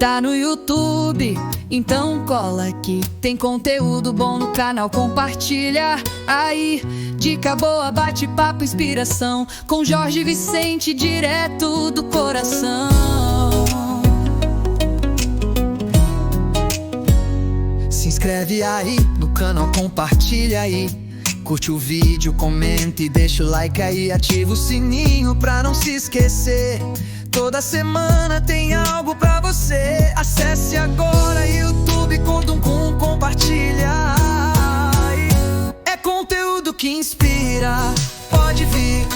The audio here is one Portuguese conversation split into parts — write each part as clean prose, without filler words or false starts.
Tá no YouTube, então cola aqui. Tem conteúdo bom no canal, compartilha aí. Dica boa, bate-papo, inspiração com Jorge Vicente, direto do coração. Se inscreve aí no canal, compartilha aí. Curte o vídeo, comenta e deixa o like aí. Ativa o sininho pra não se esquecer. Toda semana tem algo pra você. Acesse agora YouTube com compartilha. É conteúdo que inspira, pode vir.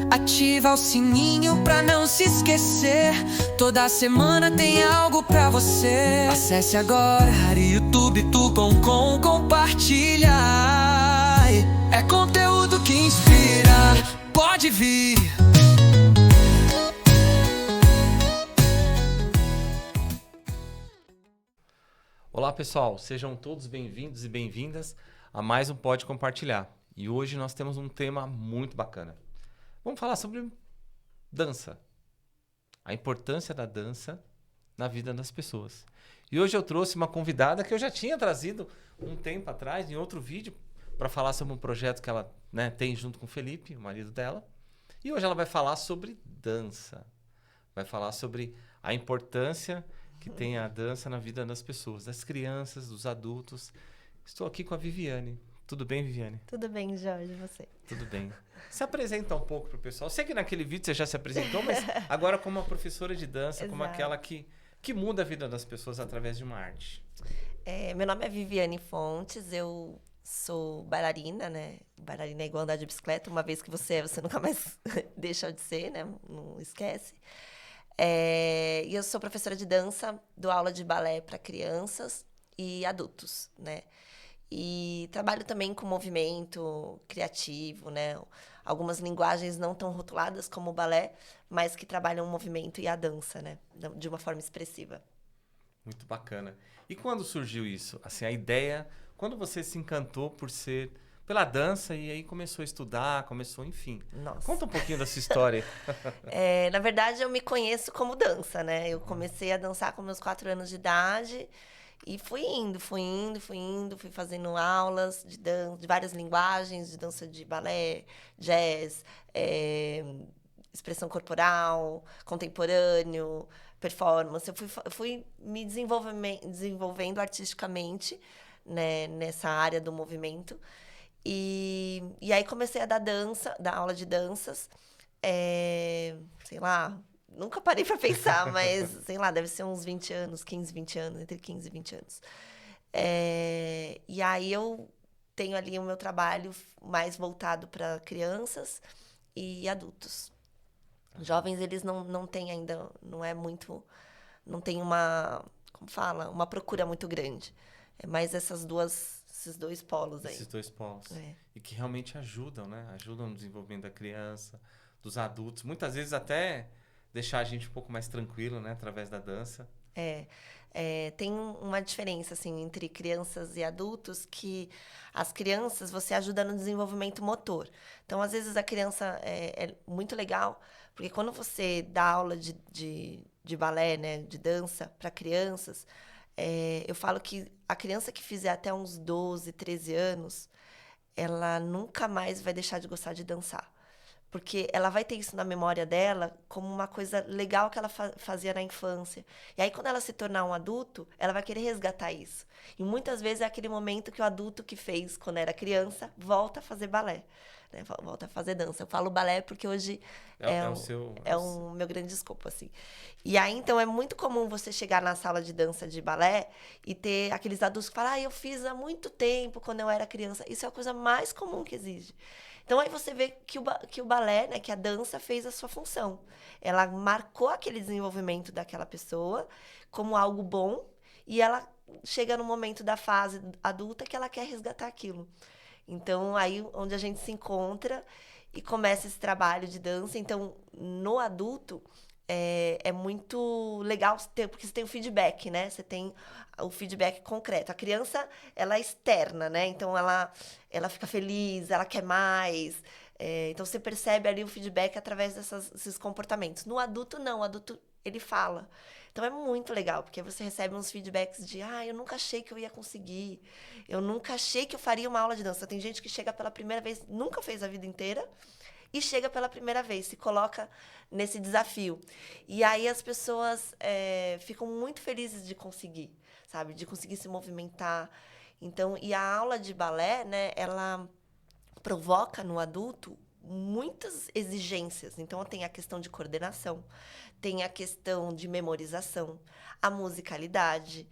Ativa o sininho pra não se esquecer. Toda semana tem algo pra você. Acesse agora YouTube com compartilha. É conteúdo que inspira, pode vir. Olá pessoal, sejam todos bem-vindos e bem-vindas a mais um Pode Compartilhar. E hoje nós temos um tema muito bacana. Vamos falar sobre dança, a importância da dança na vida das pessoas. E hoje eu trouxe uma convidada que eu já tinha trazido um tempo atrás, em outro vídeo, para falar sobre um projeto que ela tem junto com o Felipe, o marido dela. E hoje ela vai falar sobre dança, vai falar sobre a importância que tem a dança na vida das pessoas, das crianças, dos adultos. Estou aqui com a Viviane. Tudo bem, Viviane? Tudo bem, Jorge, e você? Tudo bem. Se apresenta um pouco para o pessoal. Sei que naquele vídeo você já se apresentou, mas agora como uma professora de dança, como aquela que muda a vida das pessoas através de uma arte. Meu nome é Viviane Fontes, eu sou bailarina, né? Bailarina é igual andar de bicicleta, uma vez que você nunca mais deixa de ser, né? Não esquece. E eu sou professora de dança, dou aula de balé para crianças e adultos, né? E trabalho também com movimento criativo, né? Algumas linguagens não tão rotuladas como o balé, mas que trabalham o movimento e a dança, né? De uma forma expressiva. Muito bacana. E quando surgiu isso? Assim, a ideia, quando você se encantou pela dança e aí começou a estudar, enfim. Nossa. Conta um pouquinho da sua história. Na verdade, eu me conheço como dança, né? Eu comecei a dançar com meus 4 anos de idade. E fui fazendo aulas de dança, de várias linguagens, de dança de balé, jazz, expressão corporal, contemporâneo, performance. Eu fui me desenvolvendo artisticamente, né, nessa área do movimento. E aí comecei a dar aula de danças, sei lá. Nunca parei para pensar, mas, sei lá, deve ser uns 20 anos, 15, 20 anos, entre 15 e 20 anos. E aí eu tenho ali o meu trabalho mais voltado para crianças e adultos. Jovens, eles não têm ainda, não tem uma procura muito grande. É mais esses dois polos aí. Esses dois polos. E que realmente ajudam, né? Ajudam no desenvolvimento da criança, dos adultos. Muitas vezes até deixar a gente um pouco mais tranquilo, né? Através da dança. Tem uma diferença, assim, entre crianças e adultos, que as crianças você ajuda no desenvolvimento motor. Então, às vezes, a criança é muito legal, porque quando você dá aula de balé, né? De dança para crianças, eu falo que a criança que fizer até uns 12, 13 anos, ela nunca mais vai deixar de gostar de dançar. Porque ela vai ter isso na memória dela como uma coisa legal que ela fazia na infância. E aí, quando ela se tornar um adulto, ela vai querer resgatar isso. E muitas vezes é aquele momento que o adulto que fez quando era criança volta a fazer balé, né? Volta a fazer dança. Eu falo balé porque hoje é o meu grande escopo, assim. E aí, então, é muito comum você chegar na sala de dança de balé e ter aqueles adultos que falam: eu fiz há muito tempo, quando eu era criança. Isso é a coisa mais comum que existe. Então, aí você vê que o balé, né, que a dança fez a sua função. Ela marcou aquele desenvolvimento daquela pessoa como algo bom e ela chega no momento da fase adulta que ela quer resgatar aquilo. Então, aí onde a gente se encontra e começa esse trabalho de dança. Então, no adulto, é muito legal porque você tem o feedback, né? Você tem o feedback concreto. A criança, ela é externa, né? Então, ela fica feliz, ela quer mais. Então, você percebe ali o feedback através desses comportamentos. No adulto, não. O adulto, ele fala. Então, é muito legal, porque você recebe uns feedbacks de eu nunca achei que eu ia conseguir. Eu nunca achei que eu faria uma aula de dança. Tem gente que chega pela primeira vez, nunca fez a vida inteira, e chega pela primeira vez, se coloca nesse desafio. E aí as pessoas ficam muito felizes de conseguir, sabe? De conseguir se movimentar. Então, e a aula de balé, né, ela provoca no adulto muitas exigências. Então, tem a questão de coordenação, tem a questão de memorização, a musicalidade.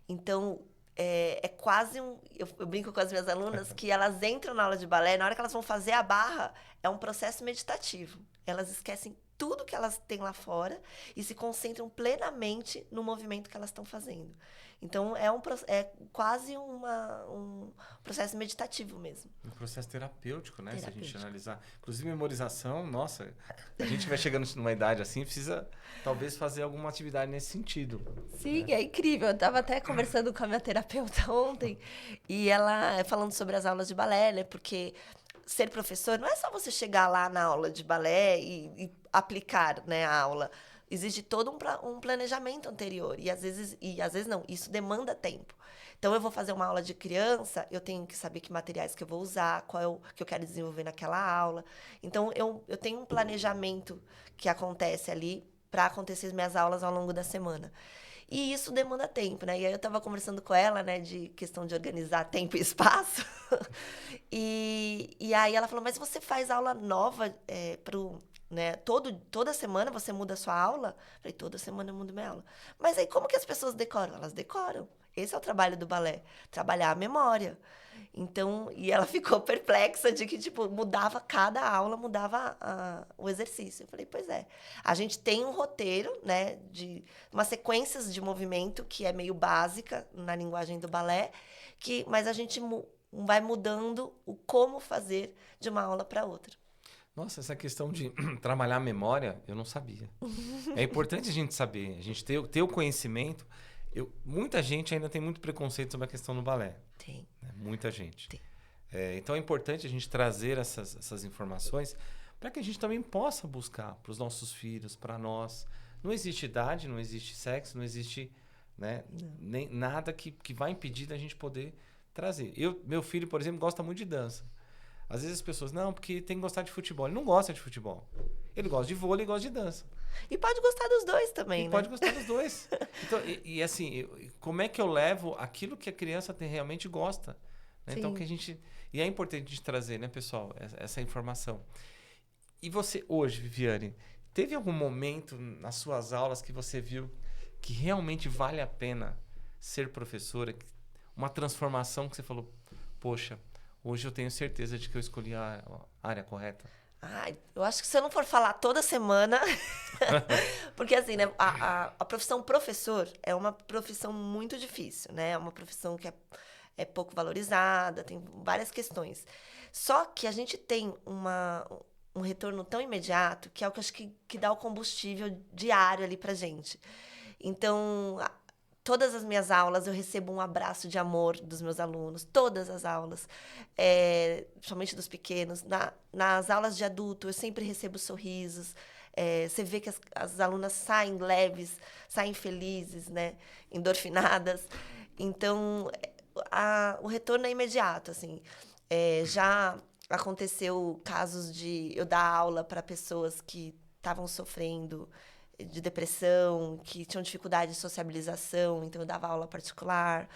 Então, é quase um... Eu brinco com as minhas alunas que elas entram na aula de balé, na hora que elas vão fazer a barra, é um processo meditativo. Elas esquecem tudo que elas têm lá fora e se concentram plenamente no movimento que elas estão fazendo. Então, é quase um processo meditativo mesmo. Um processo terapêutico, né? Se a gente Terapêutico. analisar. Inclusive, memorização, nossa, a gente vai chegando numa idade assim, precisa talvez fazer alguma atividade nesse sentido. Sim, né? é incrível. Eu estava até conversando com a minha terapeuta ontem e ela falando sobre as aulas de balé, né? Porque ser professor não é só você chegar lá na aula de balé e aplicar, né, a aula. Existe todo um planejamento anterior. E às vezes não, isso demanda tempo. Então, eu vou fazer uma aula de criança, eu tenho que saber que materiais que eu vou usar, qual é o que eu quero desenvolver naquela aula. Então, eu tenho um planejamento que acontece ali para acontecer as minhas aulas ao longo da semana. E isso demanda tempo, né? E aí eu estava conversando com ela, né, de questão de organizar tempo e espaço. E aí ela falou, mas você faz aula nova né? Toda semana você muda a sua aula? Eu falei, toda semana eu mudo minha aula. Mas aí como que as pessoas decoram? Elas decoram. Esse é o trabalho do balé, trabalhar a memória. Então, e ela ficou perplexa de que, tipo, mudava cada aula, mudava o exercício. Eu falei, pois é. A gente tem um roteiro, né, de umas sequências de movimento que é meio básica na linguagem do balé, mas a gente vai mudando o como fazer de uma aula para outra. Nossa, essa questão de trabalhar a memória, eu não sabia. É importante a gente saber, a gente ter o conhecimento. Muita gente ainda tem muito preconceito sobre a questão do balé. Tem. Né? Muita gente. Tem. Então é importante a gente trazer essas informações para que a gente também possa buscar para os nossos filhos, para nós. Não existe idade, não existe sexo, não existe, né, nem nada que vai impedir da gente poder trazer. Meu filho, por exemplo, gosta muito de dança. Às vezes as pessoas, não, porque tem que gostar de futebol. Ele não gosta de futebol. Ele gosta de vôlei e gosta de dança. E pode gostar dos dois também, né? Pode gostar dos dois. Então, assim, como é que eu levo aquilo que a criança realmente gosta? Né? Então, e é importante a gente trazer, né, pessoal, essa informação. E você, hoje, Viviane, teve algum momento nas suas aulas que você viu que realmente vale a pena ser professora? Uma transformação que você falou, poxa, hoje eu tenho certeza de que eu escolhi a área correta? Eu acho que se eu não for falar toda semana... Porque, assim, né, a profissão professor é uma profissão muito difícil, né? É uma profissão que é pouco valorizada, tem várias questões. Só que a gente tem um retorno tão imediato que é o que eu acho que dá o combustível diário ali pra gente. Então... Todas as minhas aulas eu recebo um abraço de amor dos meus alunos, todas as aulas, principalmente dos pequenos. Nas aulas de adulto eu sempre recebo sorrisos. Você vê que as alunas saem leves, saem felizes, né? Endorfinadas. Então, o retorno é imediato. Assim. Já aconteceu casos de eu dar aula para pessoas que estavam sofrendo de depressão, que tinham dificuldade de sociabilização, então eu dava aula particular.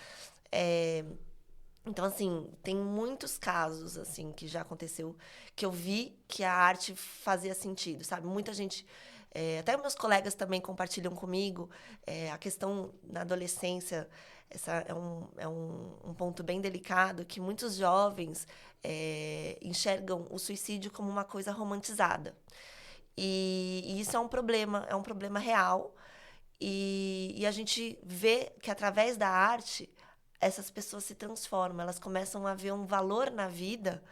Então, assim, tem muitos casos, assim, que já aconteceu, que eu vi que a arte fazia sentido, sabe? Muita gente, até meus colegas também compartilham comigo, a questão na adolescência, essa é um ponto bem delicado, que muitos jovens enxergam o suicídio como uma coisa romantizada. E isso é um problema real. E a gente vê que através da arte, essas pessoas se transformam, elas começam a ver um valor na vida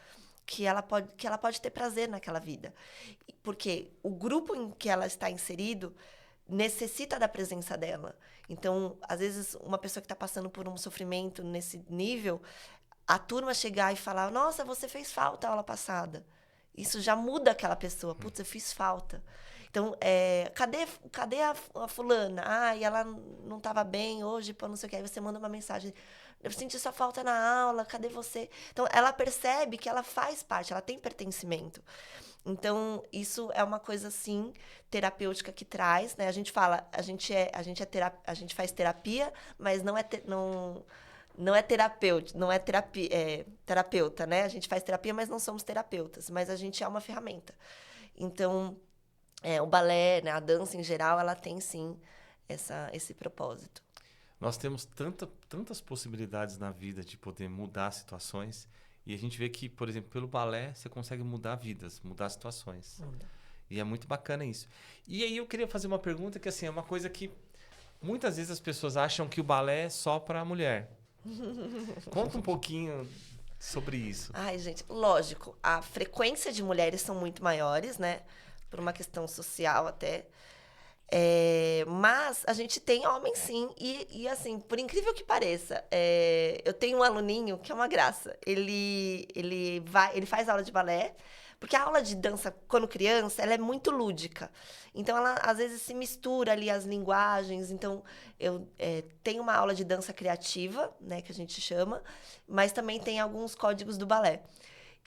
que ela pode ter prazer naquela vida. Porque o grupo em que ela está inserido necessita da presença dela. Então, às vezes, uma pessoa que está passando por um sofrimento nesse nível, a turma chegar e falar, nossa, você fez falta a aula passada. Isso já muda aquela pessoa. Putz, eu fiz falta. Então, cadê a fulana? Ah, e ela não estava bem hoje, pô, não sei o que. Aí você manda uma mensagem. Eu senti sua falta na aula, cadê você? Então, ela percebe que ela faz parte, ela tem pertencimento. Então, isso é uma coisa, sim, terapêutica que traz, né? A gente fala, a gente faz terapia, mas não é terapeuta, não é terapeuta, né? A gente faz terapia, mas não somos terapeutas, mas a gente é uma ferramenta. Então, o balé, né, a dança em geral, ela tem, sim, esse propósito. Nós temos tantas possibilidades na vida de poder mudar situações. E a gente vê que, por exemplo, pelo balé, você consegue mudar vidas, mudar situações. E é muito bacana isso. E aí eu queria fazer uma pergunta que, assim, é uma coisa que muitas vezes as pessoas acham que o balé é só para mulher. Conta um pouquinho sobre isso. Ai, gente, lógico, a frequência de mulheres são muito maiores, né? Por uma questão social até. Mas a gente tem homens, sim. E assim, por incrível que pareça, eu tenho um aluninho que é uma graça. Ele faz aula de balé, porque a aula de dança, quando criança, ela é muito lúdica. Então, ela, às vezes, se mistura ali as linguagens. Então, eu tenho uma aula de dança criativa, né, que a gente chama, mas também tem alguns códigos do balé.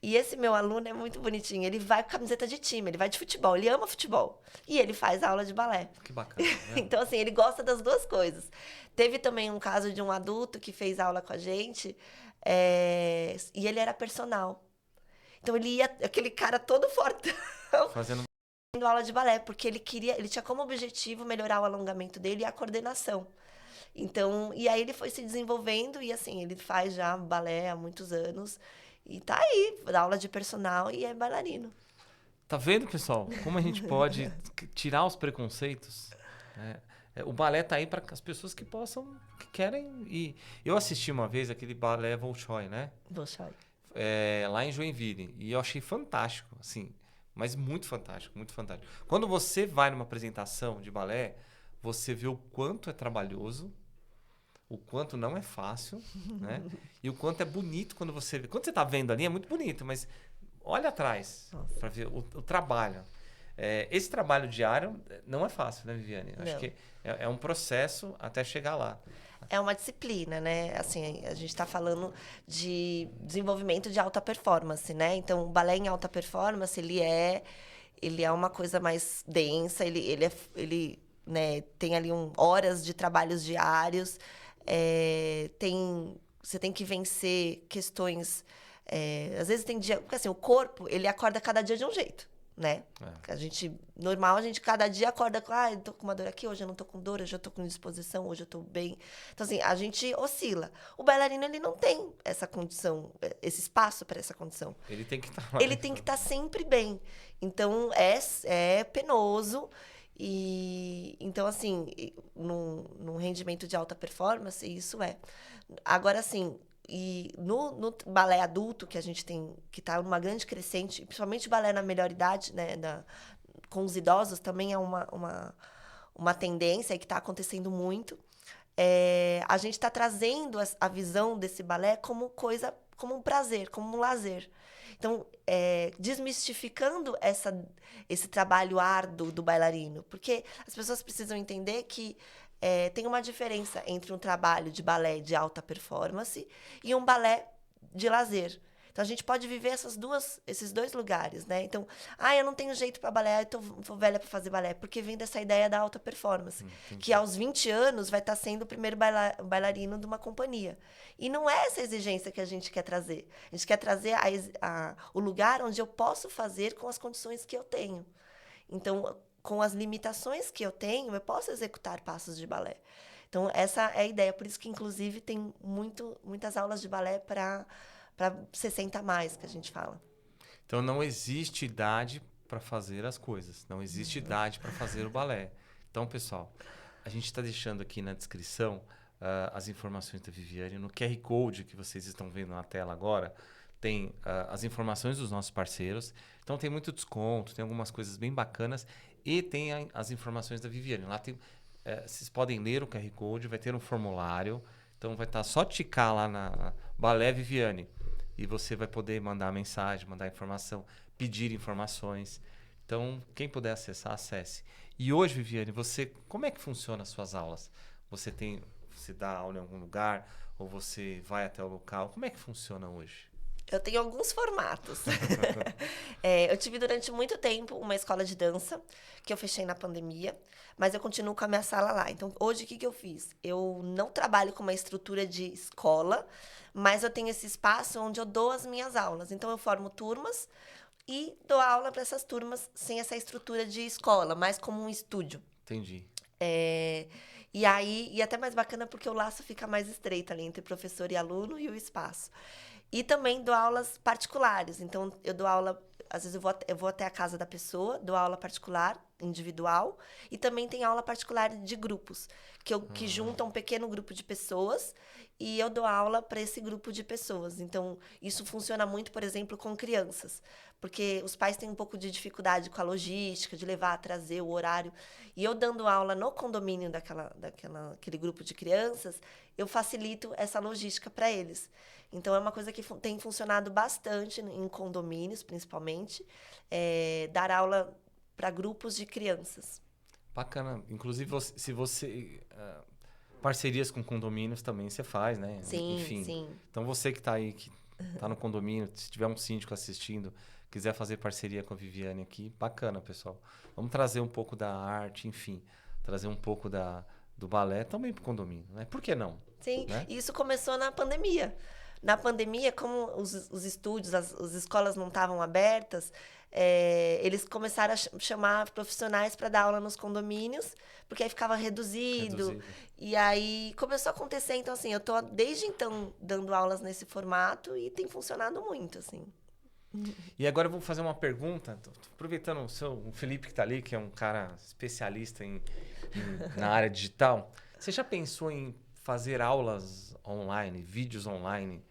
E esse meu aluno é muito bonitinho. Ele vai com camiseta de time, ele vai de futebol, ele ama futebol. E ele faz aula de balé. Que bacana. Né? Então, assim, ele gosta das duas coisas. Teve também um caso de um adulto que fez aula com a gente, e ele era personal. Então, ele ia, aquele cara todo fortão, Fazendo aula de balé, porque ele tinha como objetivo melhorar o alongamento dele e a coordenação. Então, e aí ele foi se desenvolvendo e, assim, ele faz já balé há muitos anos. E tá aí, dá aula de personal e é bailarino. Tá vendo, pessoal? Como a gente pode tirar os preconceitos? Né? O balé tá aí para as pessoas que querem ir. Eu assisti uma vez aquele balé Bolshoi, né? Bolshoi. Lá em Joinville. E eu achei fantástico, assim. Mas muito fantástico, muito fantástico. Quando você vai numa apresentação de balé, você vê o quanto é trabalhoso, o quanto não é fácil, né? E o quanto é bonito quando você vê. Quando você está vendo ali, é muito bonito, mas olha atrás para ver o trabalho. Esse trabalho diário não é fácil, né, Viviane? Acho que é um processo até chegar lá. É uma disciplina, né? Assim, a gente está falando de desenvolvimento de alta performance, né? Então, o balé em alta performance, ele é uma coisa mais densa, ele né, tem ali horas de trabalhos diários, você tem que vencer questões. Às vezes tem dia. Porque assim, o corpo, ele acorda cada dia de um jeito, né? A gente cada dia acorda com, eu tô com uma dor aqui, hoje eu não tô com dor, hoje eu tô com disposição, hoje eu tô bem. Então, assim, a gente oscila. O bailarino, ele não tem essa condição, esse espaço para essa condição. Ele tem que estar Ele tem que estar sempre bem. Então, é penoso. E então, assim, num rendimento de alta performance, isso é. Agora, assim, e no balé adulto, que a gente tem, que está numa grande crescente, principalmente o balé na melhor idade, né, com os idosos, também é uma tendência que está acontecendo muito. A gente está trazendo a visão desse balé como um prazer, como um lazer. Então, desmistificando esse trabalho árduo do bailarino. Porque as pessoas precisam entender que tem uma diferença entre um trabalho de balé de alta performance e um balé de lazer. Então, a gente pode viver esses dois lugares, né? Então, eu não tenho jeito para balé, eu tô velha para fazer balé, porque vem dessa ideia da alta performance, que aos 20 anos vai estar sendo o primeiro bailarino de uma companhia. E não é essa exigência que a gente quer trazer. A gente quer trazer o lugar onde eu posso fazer com as condições que eu tenho. Então, com as limitações que eu tenho, eu posso executar passos de balé. Então, essa é a ideia. Por isso que, inclusive, tem muitas aulas de balé para 60 a mais, que a gente fala. Então, não existe idade para fazer as coisas. Não existe idade para fazer o balé. Então, pessoal, A gente está deixando aqui na descrição as informações da Viviane. No QR Code que vocês estão vendo na tela agora, tem as informações dos nossos parceiros. Então tem muito desconto, tem algumas coisas bem bacanas e tem as informações da Viviane. Lá tem, vocês podem ler o QR Code, vai ter um formulário. Então vai estar só ticar lá na Balé Viviane e você vai poder mandar mensagem, mandar informação, pedir informações. Então, quem puder acessar, acesse. E hoje, Viviane, como é que funciona as suas aulas? Você dá aula em algum lugar ou você vai até o local? Como é que funciona hoje? Eu tenho alguns formatos. Eu tive durante muito tempo uma escola de dança, que eu fechei na pandemia, mas eu continuo com a minha sala lá. Então, hoje, o que eu fiz? Eu não trabalho com uma estrutura de escola, mas eu tenho esse espaço onde eu dou as minhas aulas. Então, eu formo turmas e dou aula para essas turmas sem essa estrutura de escola, mais como um estúdio. Entendi. E aí, e até mais bacana porque o laço fica mais estreito ali entre professor e aluno e o espaço. E também dou aulas particulares. Então, eu dou aula, às vezes eu vou até a casa da pessoa, dou aula particular, individual, e também tem aula particular de grupos, que juntam um pequeno grupo de pessoas, e eu dou aula para esse grupo de pessoas. Então, isso funciona muito, por exemplo, com crianças, porque os pais têm um pouco de dificuldade com a logística, de levar, trazer o horário. E eu dando aula no condomínio daquele grupo de crianças, eu facilito essa logística para eles. Então, é uma coisa que tem funcionado bastante em condomínios, principalmente, dar aula para grupos de crianças. Bacana. Inclusive, se você... parcerias com condomínios também você faz, né? Sim, Enfim. sim. Então, você que está aí, que está no condomínio, se tiver um síndico assistindo, quiser fazer parceria com a Viviane aqui, bacana, pessoal. Vamos trazer um pouco da arte, enfim. Trazer um pouco do balé também para o condomínio, né? Por que não? Sim, Né? isso começou na pandemia. Na pandemia, como os estúdios, as escolas não estavam abertas, eles começaram a chamar profissionais para dar aula nos condomínios, porque aí ficava reduzido. E aí começou a acontecer. Então, assim, eu estou desde então dando aulas nesse formato e tem funcionado muito, assim. E agora eu vou fazer uma pergunta, aproveitando o Felipe que está ali, que é um cara especialista na área digital. Você já pensou em fazer aulas online, vídeos online,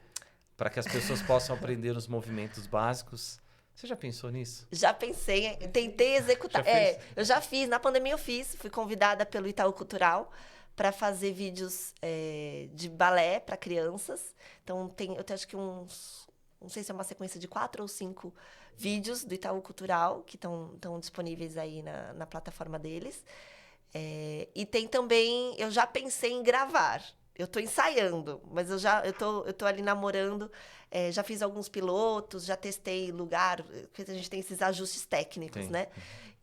para que as pessoas possam aprender os movimentos básicos? Você já pensou nisso? Já pensei, tentei executar. Eu já fiz, na pandemia eu fiz, fui convidada pelo Itaú Cultural para fazer vídeos de balé para crianças. Então, eu tenho acho que não sei se é uma sequência de 4 ou 5 vídeos do Itaú Cultural, que estão disponíveis aí na plataforma deles. E tem também, eu já pensei em gravar. Eu estou ensaiando, mas eu tô ali namorando. Já fiz alguns pilotos, já testei lugar, porque a gente tem esses ajustes técnicos, Sim. né?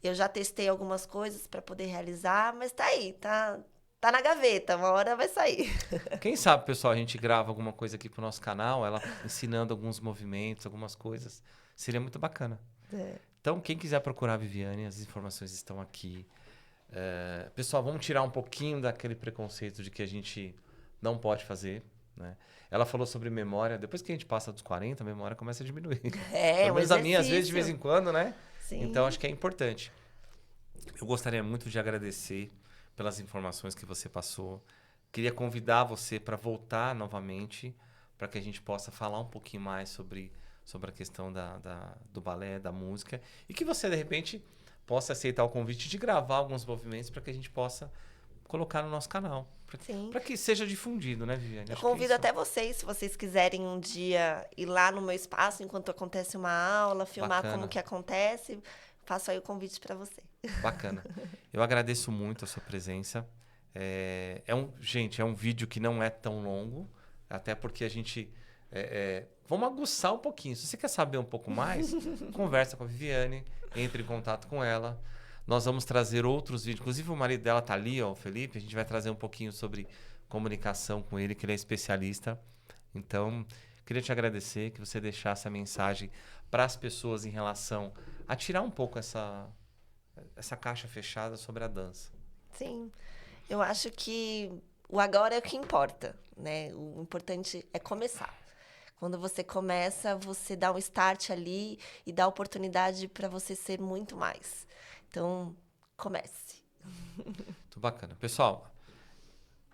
Eu já testei algumas coisas para poder realizar, mas tá aí, tá na gaveta, uma hora vai sair. Quem sabe, pessoal, a gente grava alguma coisa aqui pro nosso canal, ela ensinando alguns movimentos, algumas coisas. Seria muito bacana. Então, quem quiser procurar a Viviane, as informações estão aqui. Pessoal, vamos tirar um pouquinho daquele preconceito de que a gente não pode fazer, né? Ela falou sobre memória. Depois que a gente passa dos 40, a memória começa a diminuir. Pelo menos a minha, às vezes, de vez em quando, né? Sim. Então, acho que é importante. Eu gostaria muito de agradecer pelas informações que você passou. Queria convidar você para voltar novamente, para que a gente possa falar um pouquinho mais sobre a questão do balé, da música, e que você, de repente, possa aceitar o convite de gravar alguns movimentos para que a gente possa colocar no nosso canal. Para que seja difundido, né, Viviane? Eu convido até vocês, se vocês quiserem um dia ir lá no meu espaço enquanto acontece uma aula, filmar como que acontece, faço aí o convite para você. Bacana. Eu agradeço muito a sua presença. Gente, é um vídeo que não é tão longo, até porque a gente... vamos aguçar um pouquinho. Se você quer saber um pouco mais, conversa com a Viviane, entre em contato com ela. Nós vamos trazer outros vídeos. Inclusive, o marido dela tá ali, ó, o Felipe. A gente vai trazer um pouquinho sobre comunicação com ele, que ele é especialista. Então, queria te agradecer que você deixasse a mensagem para as pessoas em relação a tirar um pouco essa caixa fechada sobre a dança. Sim. Eu acho que o agora é o que importa, né? O importante é começar. Quando você começa, você dá um start ali e dá oportunidade para você ser muito mais. Então, comece. Muito Muito bacana. Pessoal,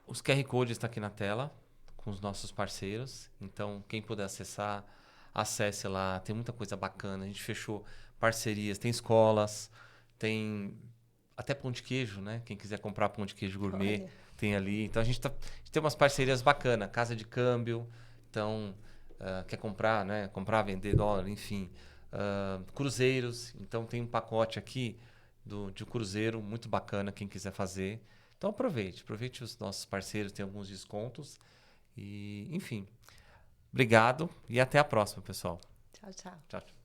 os QR Codes estão aqui na tela com os nossos parceiros. Então, quem puder acessar, acesse lá. Tem muita coisa bacana. A gente fechou parcerias. Tem escolas, tem até pão de queijo, né? Quem quiser comprar pão de queijo gourmet, Olha. tem ali. Então, a gente tem umas parcerias bacanas. Casa de câmbio. Então, quer comprar, né? Comprar, vender dólar, enfim. Cruzeiros. Então, tem um pacote aqui de um cruzeiro muito bacana, quem quiser fazer. Então aproveite os nossos parceiros, tem alguns descontos. E, enfim, obrigado e até a próxima, pessoal. Tchau, tchau. Tchau, tchau.